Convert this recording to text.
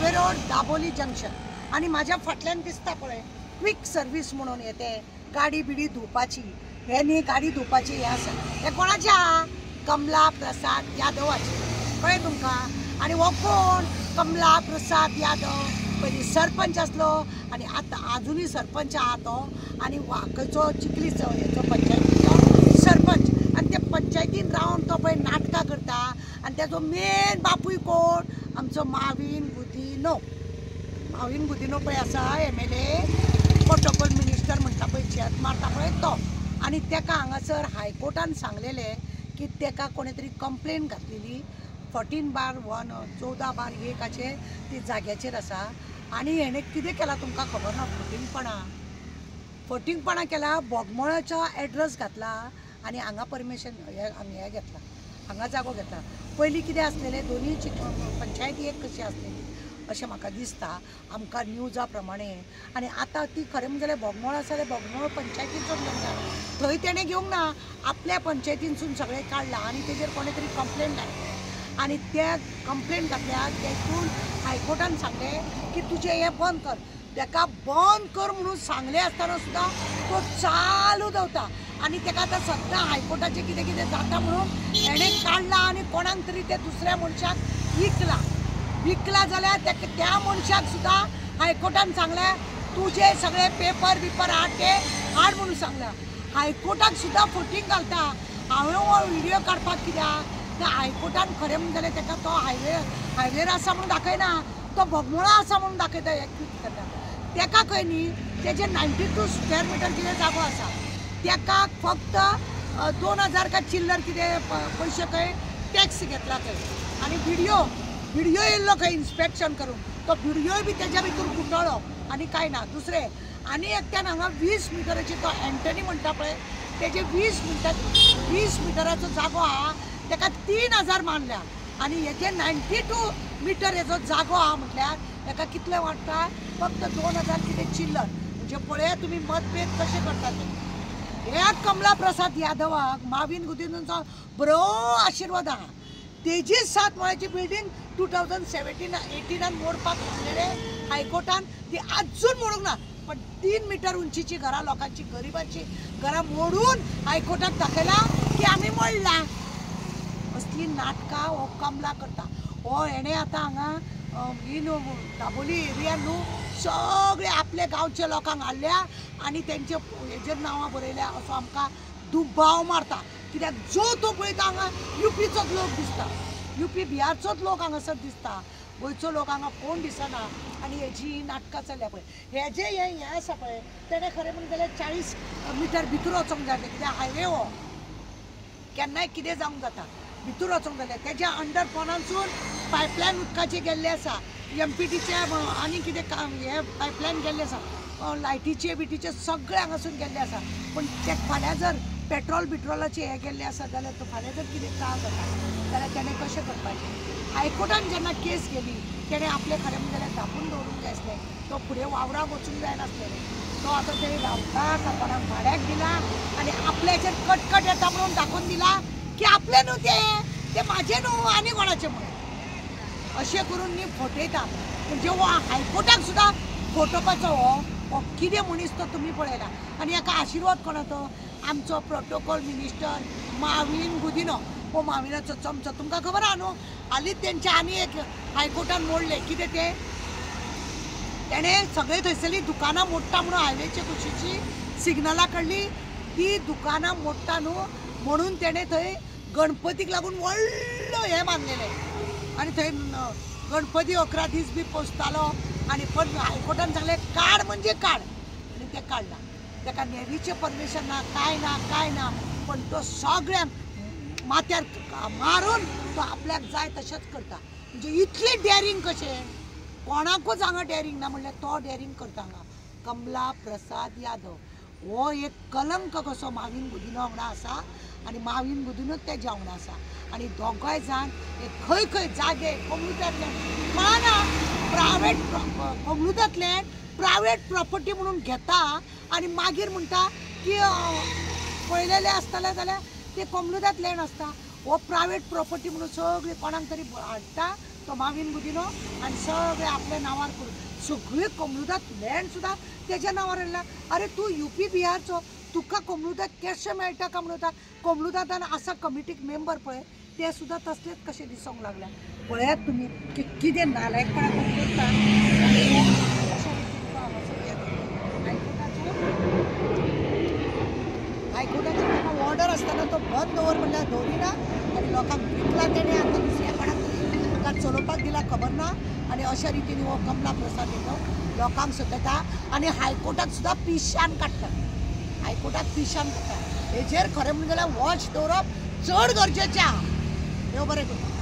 Highway road Dabolim junction आणि माझ्या फाटल्यान दिसता पळय क्विक सर्विस म्हणून येते गाडी बिडी धुवपाची हे न्ही गाडी धुवपाची हे आसा हे कोणाचे आहा कमला प्रसाद यादवाचे कळ्ळें तुमकां आणि हो कोण कमला प्रसाद यादव पयलीं सरपंच आसलो आणि आतां आजुनूय सरपंच आहा तो आणि वाकचो चिखलीचो हेचो पंचायतीचो सरपंच आणि ते पंचायतीन रावन तो पळय नाटकां करता आणि तेजो मेन बापूय कोण आमचो माविन गुदिनो पळय आसा MLA प्रोटोकॉल मिनिस्टर म्हणटा पळय शेत मारता पळय तो आणि तेका हांगासर हायकोर्टान सांगलेले की तेका कोणे तरी कंप्लेन घातलेली 14/1 ती जाग्याचेर आसा आणि हेणे कितें केला तुमकां खबर ना फटिंगपणा केला बोगमोळाचो एड्रेस घातला आणि हांगा परमिशन हे घेतला हांगा जागो घेतला पयलीं कितें आसलेलें दोनूय पंचायती एक कशी आसलेली अशें म्हाका दिसता आमकां न्यूजा प्रमाणे आणि आतां ती खरें म्हणजे बोगमोळ आसा जाल्यार बोगमोळ पंचायतीचोच घेवना थंय तेणें घेवंक ना आपल्या पंचायतीनसून सगळें काडलां आनी तेजेर कोणे तरी कंप्लेन घातली आणि त्या कंप्लेन घातल्या तेतून हायकोर्टान सांगलें की तुजें हें बंद कर तेका बंद कर म्हणून सांगलें आसतना सुद्दां तो चालू दवरता आणि तेका आतां सद्दां हायकोर्टाचें कितें कितें जाता म्हणून हेणें काडला आणि कोणाक तरी ते दुसऱ्या मनशाक विकला जाल्यार त्या मनशाक सुद्दां हायकोर्टान सांगलें तुजे सगळे पेपर बिपर हाड म्हणून सांगला हायकोर्टाक सुद्दां फटींग घालता हांवें हो व्हिडियो काडपाक कित्याक त्या हायकोर्टान खरें म्हणलें जाल्यार तेका तो हायवेर आसा म्हणून दाखयना तो बोगमोळा आसा म्हणून दाखयता एक्यूज करता तेका खंय न्ही तेजे 92 स्क्वेअर मिटर कितें जागो आसा तेका फक्त 2000 का चिल्लर कितें पयशे खंय टॅक्स घेतला खंय आणि व्हिडिओ येयल्लो खंय इन्स्पेक्शन करून तो व्हिडिओय बी तेज्या भितर गुंडळ्ळो आणि काय ना दुसरें आनी एकट्यान हांगा 20 मिटराची तो एंटनी म्हणटा पळय तेजे 20 मिटराचो जागो आहा तेका 3000 मानल्या आणि हेजे 92 मिटर हेजो जागो आहा म्हटल्यार हेका कितले वाडटा फक्त 2000 कितें चिल्लर म्हणजे पळया तुमी मतभेद कशे करतात ह्या कमला प्रसाद यादवाक माविन गुदिनोचो बरो आशिर्वाद आहा तेजी 7 माळ्याची बिल्डींग 2017-18 मोडपाक सांगलेले हायकोर्टान ती आजून मोडूंक ना पण 3 मिटर उंचीची घरां लोकांची गरिबांची घरां मोडून हायकोर्टाक दाखयला की आमी मोडला असली नाटकां हो कमला करता हो हेणे आतां हांगा ही न्हू दाबोली एरियान न्हू सगळे आपले गांवचे लोकांक हाडल्या आणि तेंचे हेजेर नांवां बरयल्या असो आमकां दुबाव मारता कित्याक जो तो पळयता हांगा UPचोच लोक दिसता UP बिहारचोच लोक हांगासर दिसता गोंयचो लोक हांगा कोण दिसना आणि हेजी नाटकां चल्ल्या पळय हेजे हें आसा पळय तेणें खरें म्हणून जाल्यार 40 मिटर भितर वचोंक जाय कित्याक हायवे हो केन्नाय कितें जावंक जाता भितर वचोंक जाय तेज्या अंडरपॉनानसून पायपलायन उदकाची गेल्ली आसा MPTचे आनी कितें हे पायपलायन गेल्ले आसा लायटीचे बिटीचे सगळे हांगासून गेल्ले आसा पण ते फाल्यां जर पेट्रोलाचे हे गेल्ले आसा जाल्यार तो फाल्यां जर कितें त्रास जाता जाल्यार तेणें कशें करपाचें हायकोर्टान जेन्ना केस गेली तेणें आपलें खरें म्हणजे जाल्यार धापून दवरूंक जाय आसलें तो फुडें वावराक वचूंक जाय नासलें तो आतां तेणी रावता कोणाक भाड्याक दिला आनी आपल्याचेर कटकट येता म्हणून दाखोवन दिला की आपले न्हू ते म्हाजे न्हू आनी कोणाचें म्हणून अशें करून न्ही फटयता म्हणजे हो हायकोर्टाक सुद्दां फटोवपाचो हो कितें मनीस तो तुमी पळयला आनी हाका आशिर्वाद कोणाचो आमचो प्रोटोकॉल मिनिस्टर माविन गुदिनो हो माविनाचो चमचो तुमकां खबर आहा न्हू हालींच तेंचे आनी एक हायकोर्टान मोडले कितें ते तेणें सगळे थंयसरली दुकानां मोडटा म्हणून हायवेचे कुशीची सिग्नलां काडली ती दुकानां मोडटा न्हू म्हणून तेणें थंय गणपतीक लागून व्हडलो हें बांदलेलें आनी थंय गणपती 11 दीस बी पोसतालो आनी पण हायकोर्टान सांगलें काड म्हणजे काड आनी तें काडला तेका नेवीचें परमिशन ना काय ना पण तो सगळ्यांक माथ्यार मारून तो आपल्याक जाय तशेंच करता म्हणजे इतली डेअरिंग कशें कोणाकूच हांगा डेअरिंग ना म्हणल्यार तो डेअरिंग करता हांगा कमला प्रसाद यादव हो एक कलंक कसो माविन गुदिनो वांगडा आसा आनी माविन गुदिनूच तेज्या वांगडा आसा आनी दोगांय जाण हे खंय जागे कोमलुदांतल्यान माना कोमलुदांतल्यान प्रायवेट प्रॉपर्टी म्हणून घेता आनी मागीर म्हणटा की पळयलेलें आसतलें जाल्यार ते कोमलुदांत लँड आसता हो प्रायवेट प्रॉपर्टी म्हणून सगळी कोणाक तरी हाडटा तो मावीन गुदिनो आनी सगळे आपल्या नांवार करून सगळी कोमरुदात लँड सुद्दां तेज्या नांवार येयला. अरे तूं UP बिहारचो, तुका कोमरुदात कशें मेळटा काय म्हणटा. कोमरुदातान आसा कमिटीक मेंबर पळय ते सुद्दां तसलेच कशे दिसोंक लागल्या. पळयात तुमी की कितें नालायकपणा कोण करता. हायकोर्टाचो ताका ऑर्डर आसतना तो बंद दवर म्हणल्यार दवरिना आनी लोकांक विकला तेणें आतां दुसऱ्या कोणाक तरी ताका चलोवपाक दिला खबर ना. आनी अशा रितीन हो कमला प्रसाद येतो लोकांक सतता आनी हायकोर्टाक सुद्दां पिश्यान काडटा. हायकोर्टाक पिश्यान काडटा. हेजेर खरें म्हणून जाल्यार वॉच दवरप चड गरजेचें आहा. देव बरें करूं.